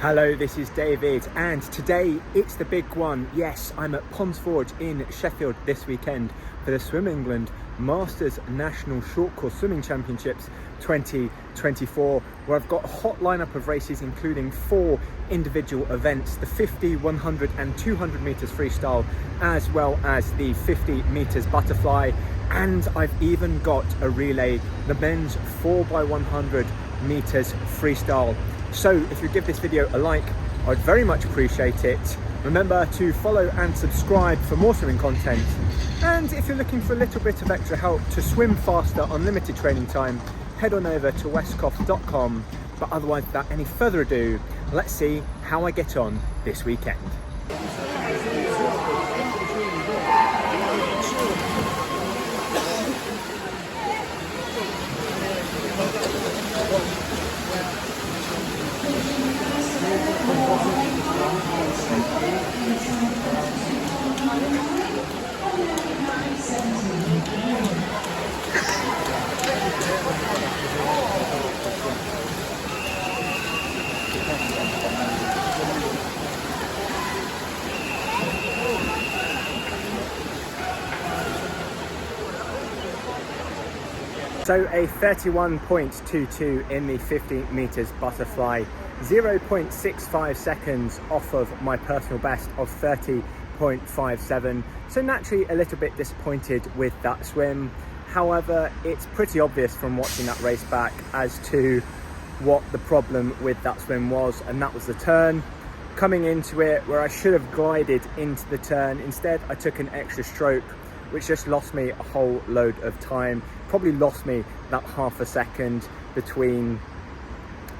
Hello, this is David, and today it's the big one. Yes, I'm at Ponds Forge in Sheffield this weekend for the Swim England Masters National Short Course Swimming Championships 2024, where I've got a hot lineup of races including 4 individual events: the 50, 100 and 200 meters freestyle, as well as the 50 meters butterfly, and I've even got a relay, the men's 4x100 meters freestyle. So if you give this video a like, I'd very much appreciate it. Remember to follow and subscribe for more swimming content. And if you're looking for a little bit of extra help to swim faster on limited training time, head on over to westcough.com. But otherwise, without any further ado, let's see how I get on this weekend. So a 31.22 in the 50 meters butterfly, 0.65 seconds off of my personal best of 30.57. So naturally a little bit disappointed with that swim. However, it's pretty obvious from watching that race back as to what the problem with that swim was, and that was the turn. Coming into it where I should have glided into the turn, instead I took an extra stroke, which just lost me a whole load of time. Probably lost me that half a second between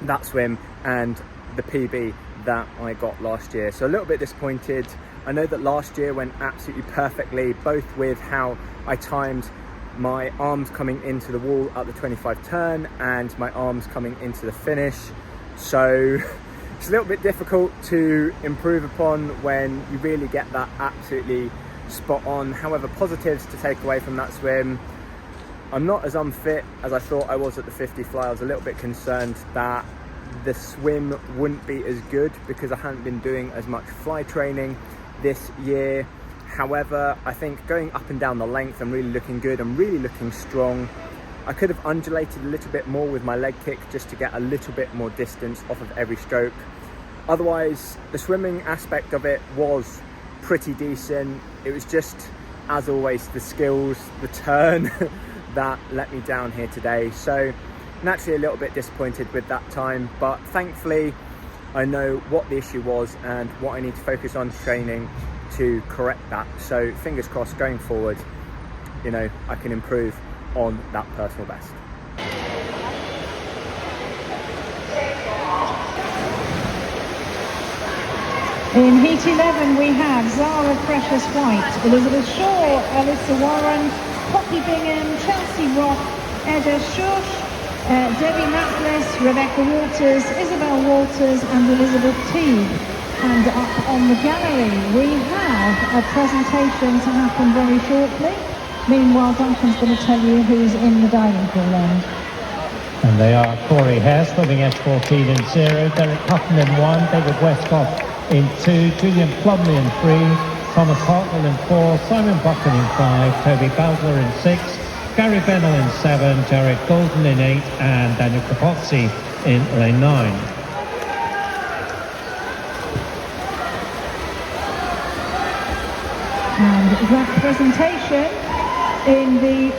that swim and the PB that I got last year. So a little bit disappointed. I know that last year went absolutely perfectly, both with how I timed my arms coming into the wall at the 25 turn and my arms coming into the finish. So it's a little bit difficult to improve upon when you really get that absolutely spot on. However, positives to take away from that swim: I'm not as unfit as I thought I was at the 50 fly. I was a little bit concerned that the swim wouldn't be as good because I hadn't been doing as much fly training this year. However, I think going up and down the length, I'm really looking good. I'm really looking strong. I could have undulated a little bit more with my leg kick just to get a little bit more distance off of every stroke. Otherwise, the swimming aspect of it was pretty decent. It was just, as always, the skills, the turn that let me down here today. So naturally a little bit disappointed with that time, but thankfully I know what the issue was and what I need to focus on training to correct that. So fingers crossed going forward, you know, I can improve on that personal best. In Heat 11 we have Zara Precious White, Elizabeth Shaw, Alyssa Warren, Poppy Bingham, Chelsea Rock, Edda Shush, Debbie Matlis, Rebecca Waters, Isabel Walters and Elizabeth Teague. And up on the gallery we have a presentation to happen very shortly. Meanwhile, Duncan's going to tell you who's in the diving pool end. And they are Corey Hare swimming S14 in 0, Derek Hutton in 1, David Westcough in 2, Julian Plumley in 3, Thomas Hartnell in 4, Simon Buchan in 5, Toby Bowdler in 6, Gary Bennell in 7, Jared Golden in 8 and Daniel Capozzi in lane 9. And that presentation in the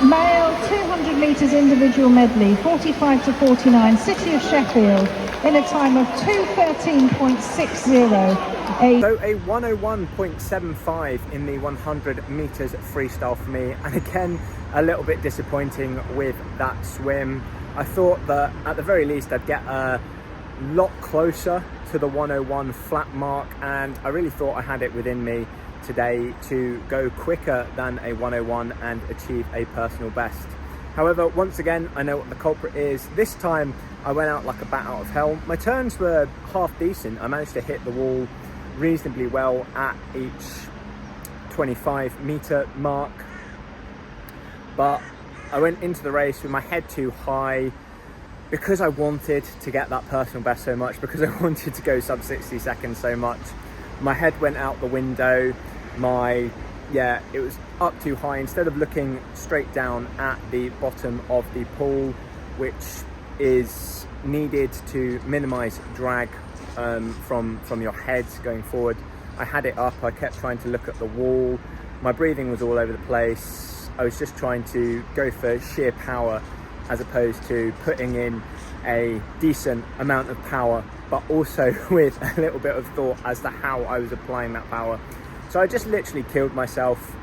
male 200 metres individual medley, 45 to 49, City of Sheffield, in a time of 2:13.60. So a 101.75 in the 100 meters freestyle for me, and again a little bit disappointing with that swim. I thought that at the very least I'd get a lot closer to the 101 flat mark, and I really thought I had it within me today to go quicker than a 101 and achieve a personal best. However, once again, I know what the culprit is. This time I went out like a bat out of hell. My turns were half decent. I managed to hit the wall reasonably well at each 25 meter mark, but I went into the race with my head too high, because I wanted to get that personal best so much, because I wanted to go sub 60 seconds so much, my head went out the window. It was up too high. Instead of looking straight down at the bottom of the pool, which is needed to minimize drag from your head going forward, I had it up. I kept trying to look at the wall. My breathing was all over the place. I was just trying to go for sheer power as opposed to putting in a decent amount of power, but also with a little bit of thought as to how I was applying that power. So I just literally killed myself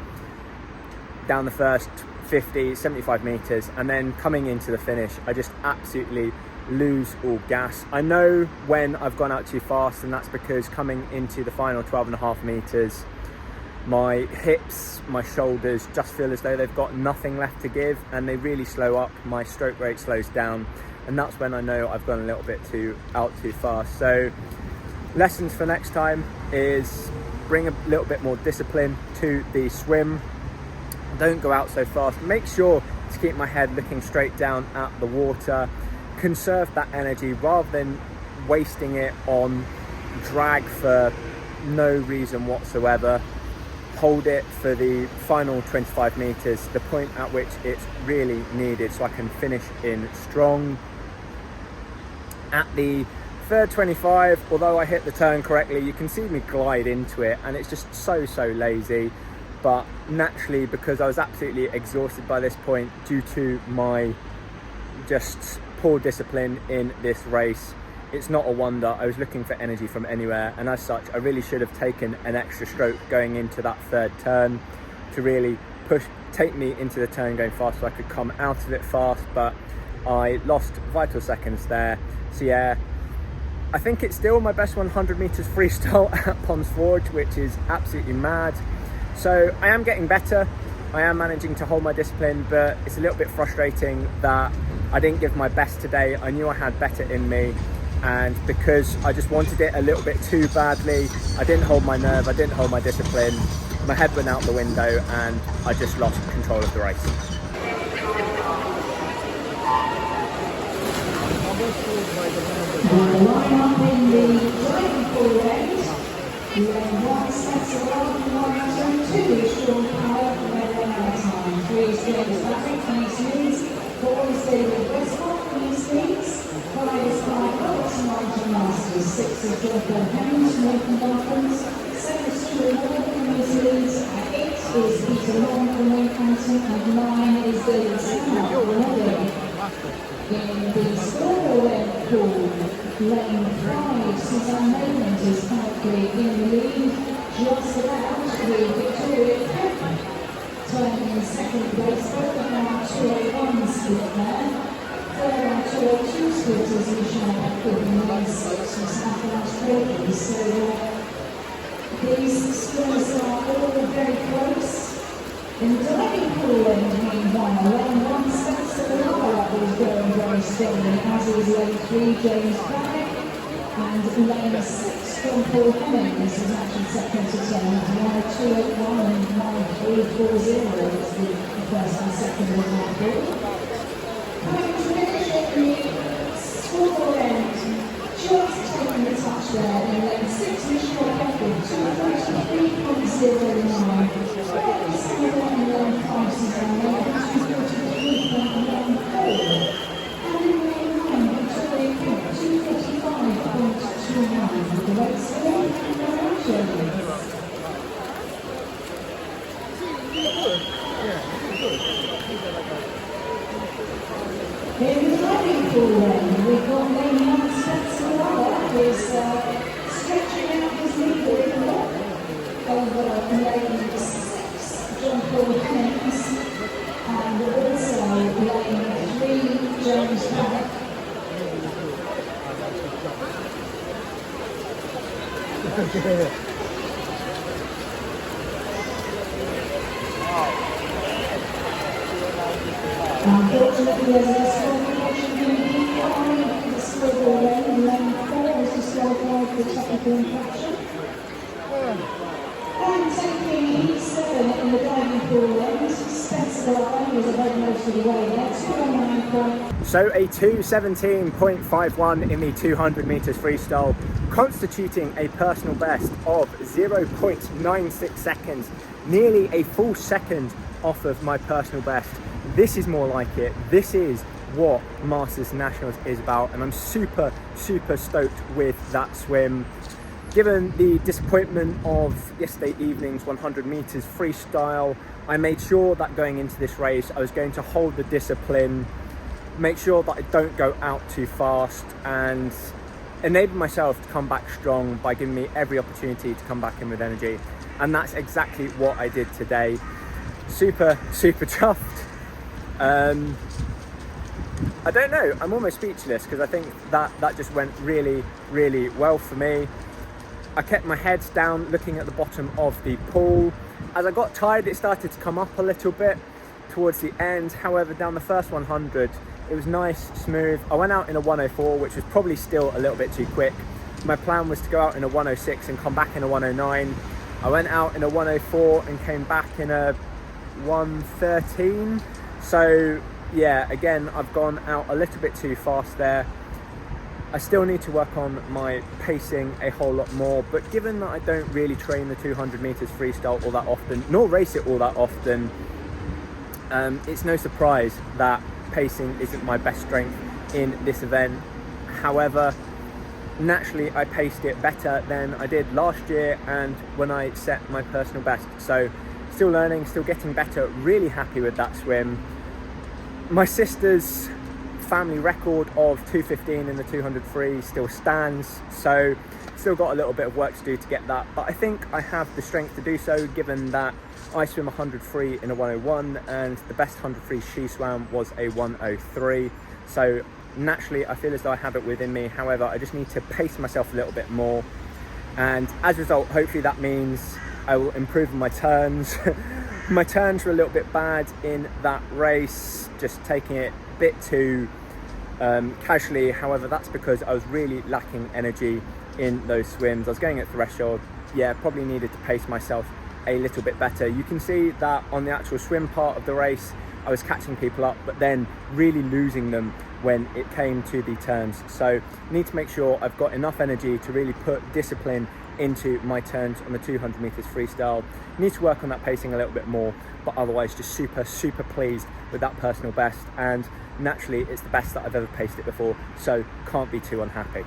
down the first 50, 75 meters, and then coming into the finish, I just absolutely lose all gas. I know when I've gone out too fast, and that's because coming into the final 12.5 meters, my hips, my shoulders just feel as though they've got nothing left to give, and they really slow up. My stroke rate slows down, and that's when I know I've gone a little bit too fast. So lessons for next time is bring a little bit more discipline to the swim. Don't go out so fast. Make sure to keep my head looking straight down at the water. Conserve that energy rather than wasting it on drag for no reason whatsoever. Hold it for the final 25 meters, the point at which it's really needed, so I can finish in strong. At the third 25, although I hit the turn correctly, you can see me glide into it, and it's just so lazy. But naturally, because I was absolutely exhausted by this point due to my just poor discipline in this race, it's not a wonder I was looking for energy from anywhere, and as such I really should have taken an extra stroke going into that third turn to really take me into the turn going fast so I could come out of it fast, but I lost vital seconds there. So yeah, I think it's still my best 100 meters freestyle at Ponds Forge, which is absolutely mad. So I am getting better, I am managing to hold my discipline, but it's a little bit frustrating that I didn't give my best today. I knew I had better in me, and because I just wanted it a little bit too badly, I didn't hold my nerve, I didn't hold my discipline, my head went out the window, and I just lost control of the race. Line up in the driving pool end. You have one Spencer Rock and one Zone 2, Sean Power, and then one time. 3 is James Barry, East Leeds. 4 is David Westcough, East Leeds. 5 is Clive Roberts, Martin Masters. 6 is Jonathan Hemmings, Nathan Dolphins. 7 is Stuart Ward from East Leeds. 8 is Peter Long from Wincanton. And 9 is David Sandler from Reading. In the scoreboard pool, lane 5, Suzanne Mayland is currently in the lead, just about the Victoria Cup. Turning in second place, both of our 201 split there. Third our 202 splitters, Michelle Beckford in lane 6 from South Australia. So these swimmers are all very close. In the diving pool end, meanwhile, lane 1 Spencer Rock is going very strongly, as is lane 3 James Barry, and lane 6 John Paul Hemmings is actually second to turn, 281 and 9340 is the first and second in that pool. Coming to finish at the scoreboard end, just taking the touch there in lane 6 Michelle Beckford, 233.09. In the diving pool then, we've got lane 1 Spencer Rock is stretching out his lead a little over lane 6 John Paul Hemmings, and also lane 3 James Barry. Unfortunately, there's a disqualification in the scoreboard lane. Lane 4 is disqualified for technical infraction. And taking E7 in the diving pool end, Spencer Rock was about most of the way there, 209. So a 2:17.51 in the 200 meters freestyle, constituting a personal best of 0.96 seconds, nearly a full second off of my personal best. This is more like it. This is what Masters Nationals is about, and I'm super stoked with that swim. Given the disappointment of yesterday evening's 100 meters freestyle, I made sure that going into this race I was going to hold the discipline, make sure that I don't go out too fast, and enable myself to come back strong by giving me every opportunity to come back in with energy. And that's exactly what I did today. Super chuffed. I don't know, I'm almost speechless because I think that just went really well for me. I kept my head down looking at the bottom of the pool. As I got tired, it started to come up a little bit towards the end. However, down the first 100, it was nice, smooth. I went out in a 104, which was probably still a little bit too quick. My plan was to go out in a 106 and come back in a 109. I went out in a 104 and came back in a 113. So yeah, again, I've gone out a little bit too fast there. I still need to work on my pacing a whole lot more, but given that I don't really train the 200 meters freestyle all that often, nor race it all that often, it's no surprise that pacing isn't my best strength in this event. However, naturally I paced it better than I did last year and when I set my personal best. So still learning, still getting better, really happy with that swim. My sister's family record of 2:15 in the 200 free still stands, so still got a little bit of work to do to get that, but I think I have the strength to do so, given that I swim 100 free in a 101 and the best 100 free she swam was a 103. So naturally I feel as though I have it within me. However, I just need to pace myself a little bit more, and as a result, hopefully that means I will improve my turns. My turns were a little bit bad in that race, just taking it a bit too casually. However, that's because I was really lacking energy in those swims. I was going at threshold. Yeah, probably needed to pace myself a little bit better. You can see that on the actual swim part of the race, I was catching people up, but then really losing them when it came to the turns. So I need to make sure I've got enough energy to really put discipline into my turns on the 200 meters freestyle. Need to work on that pacing a little bit more, but otherwise just super pleased with that personal best, and naturally it's the best that I've ever paced it before, so can't be too unhappy.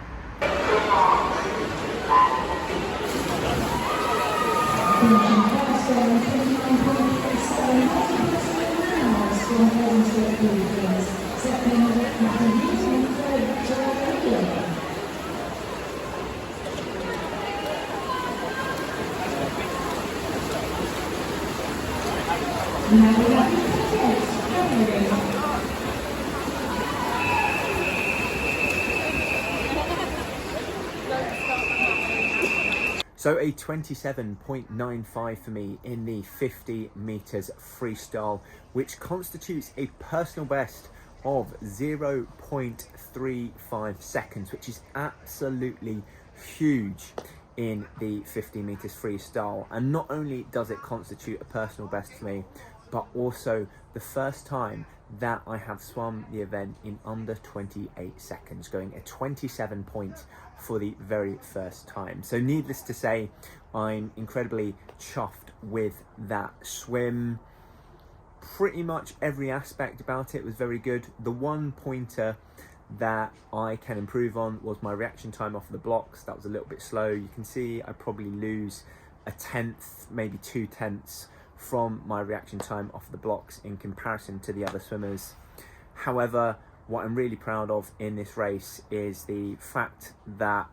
So a 27.95 for me in the 50 meters freestyle, which constitutes a personal best of 0.35 seconds, which is absolutely huge in the 50 meters freestyle. And not only does it constitute a personal best for me, but also the first time that I have swum the event in under 28 seconds, going at 27 points for the very first time. So needless to say, I'm incredibly chuffed with that swim. Pretty much every aspect about it was very good. The one pointer that I can improve on was my reaction time off the blocks. That was a little bit slow. You can see I probably lose a tenth, maybe 2/10 from my reaction time off the blocks in comparison to the other swimmers. However, what I'm really proud of in this race is the fact that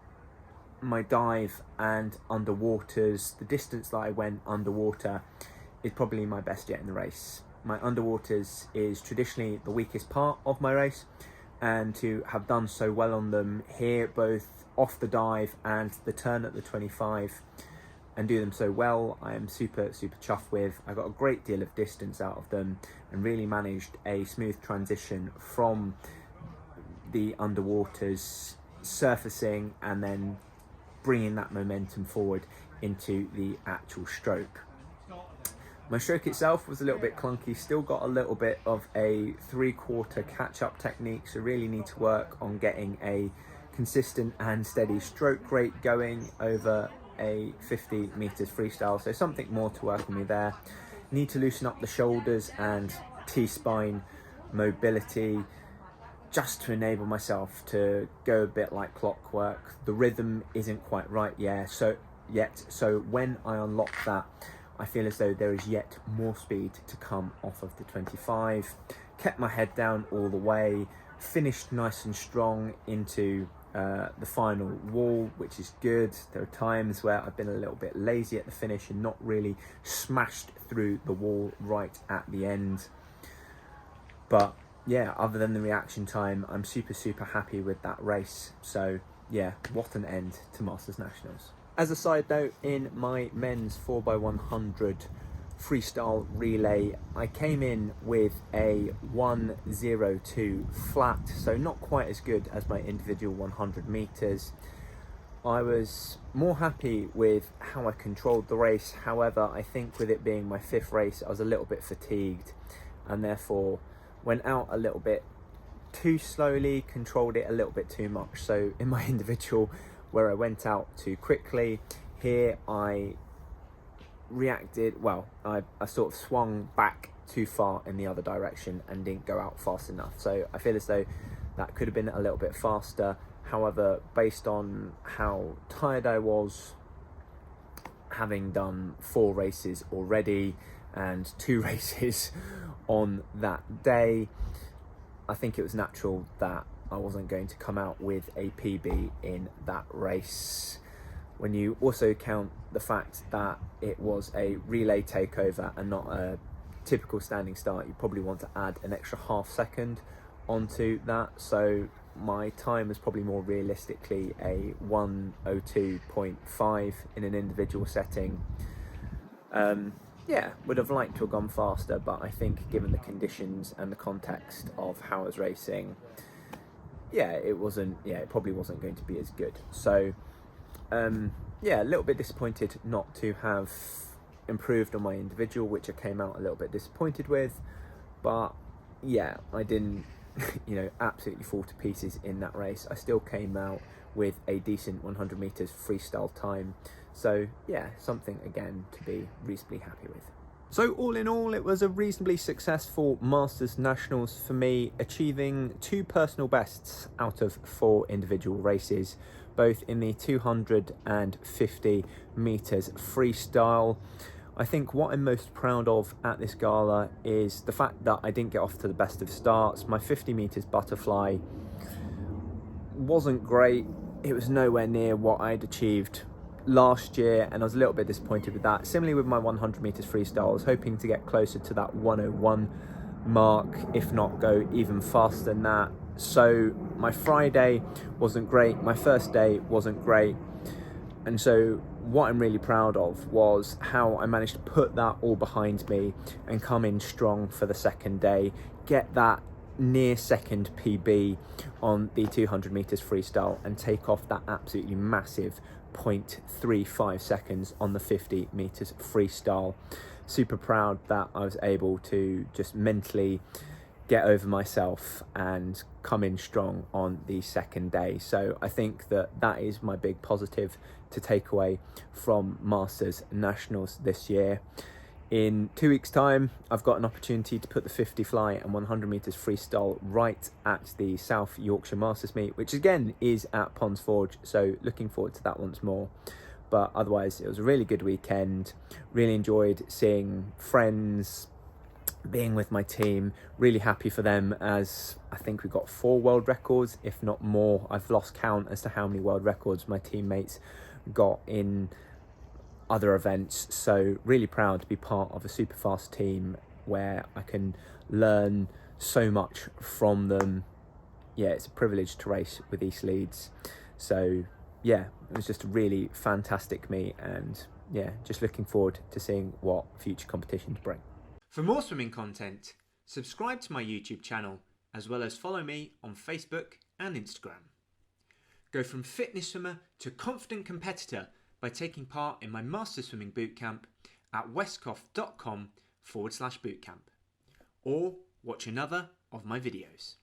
my dive and underwaters, the distance that I went underwater, is probably my best yet in the race. My underwaters is traditionally the weakest part of my race, and to have done so well on them here, both off the dive and the turn at the 25, and do them so well, I am super chuffed with. I got a great deal of distance out of them and really managed a smooth transition from the underwaters, surfacing and then bringing that momentum forward into the actual stroke. My stroke itself was a little bit clunky, still got a little bit of a 3/4 catch-up technique, so really need to work on getting a consistent and steady stroke rate going over a 50 meters freestyle, so something more to work on me there. Need to loosen up the shoulders and T-spine mobility just to enable myself to go a bit like clockwork. The rhythm isn't quite right so when I unlock that, I feel as though there is yet more speed to come off of the 25. Kept my head down all the way, finished nice and strong into the final wall, which is good. There are times where I've been a little bit lazy at the finish and not really smashed through the wall right at the end. But yeah, other than the reaction time, I'm super happy with that race. So yeah, what an end to Masters Nationals. As a side note, in my men's 4x100 freestyle relay, I came in with a 1:02 flat, so not quite as good as my individual 100 meters. I was more happy with how I controlled the race. However, I think with it being my 5th race, I was a little bit fatigued and therefore went out a little bit too slowly, controlled it a little bit too much. So in my individual, where I went out too quickly, here I reacted, well, I sort of swung back too far in the other direction and didn't go out fast enough. So I feel as though that could have been a little bit faster. However, based on how tired I was, having done 4 races already and 2 races on that day, I think it was natural that I wasn't going to come out with a PB in that race. When you also count the fact that it was a relay takeover and not a typical standing start, you probably want to add an extra half second onto that. So my time was probably more realistically a 1:02.5 in an individual setting. Yeah, would have liked to have gone faster, but I think given the conditions and the context of how I was racing, yeah, it probably wasn't going to be as good. So yeah, a little bit disappointed not to have improved on my individual, which I came out a little bit disappointed with. But yeah, I didn't absolutely fall to pieces in that race. I still came out with a decent 100 meters freestyle time. So yeah, something again to be reasonably happy with. So all in all, it was a reasonably successful Masters Nationals for me, achieving 2 personal bests out of 4 individual races, both in the 250 meters freestyle. I think what I'm most proud of at this gala is the fact that I didn't get off to the best of starts. My 50 meters butterfly wasn't great. It was nowhere near what I'd achieved last year, and I was a little bit disappointed with that. Similarly with my 100 meters freestyle, I was hoping to get closer to that 1:01 mark, if not go even faster than that. So my Friday wasn't great, my first day wasn't great, and so what I'm really proud of was how I managed to put that all behind me and come in strong for the second day, get that near second PB on the 200 meters freestyle and take off that absolutely massive 0.35 seconds on the 50 meters freestyle. Super proud that I was able to just mentally get over myself and come in strong on the second day. So I think that is my big positive to take away from Masters Nationals this year. In 2 weeks' time, I've got an opportunity to put the 50 fly and 100 meters freestyle right at the South Yorkshire Masters meet, which again is at Ponds Forge. So looking forward to that once more. But otherwise, it was a really good weekend. Really enjoyed seeing friends, being with my team. Really happy for them, as I think we got 4 world records, if not more. I've lost count as to how many world records my teammates got in other events. So really proud to be part of a super fast team where I can learn so much from them. Yeah, it's a privilege to race with East Leeds. So yeah, it was just a really fantastic meet, and yeah, just looking forward to seeing what future competitions bring. For more swimming content, subscribe to my YouTube channel, as well as follow me on Facebook and Instagram. Go from fitness swimmer to confident competitor by taking part in my Master Swimming Bootcamp at westcough.com youtube.com/bootcamp, or watch another of my videos.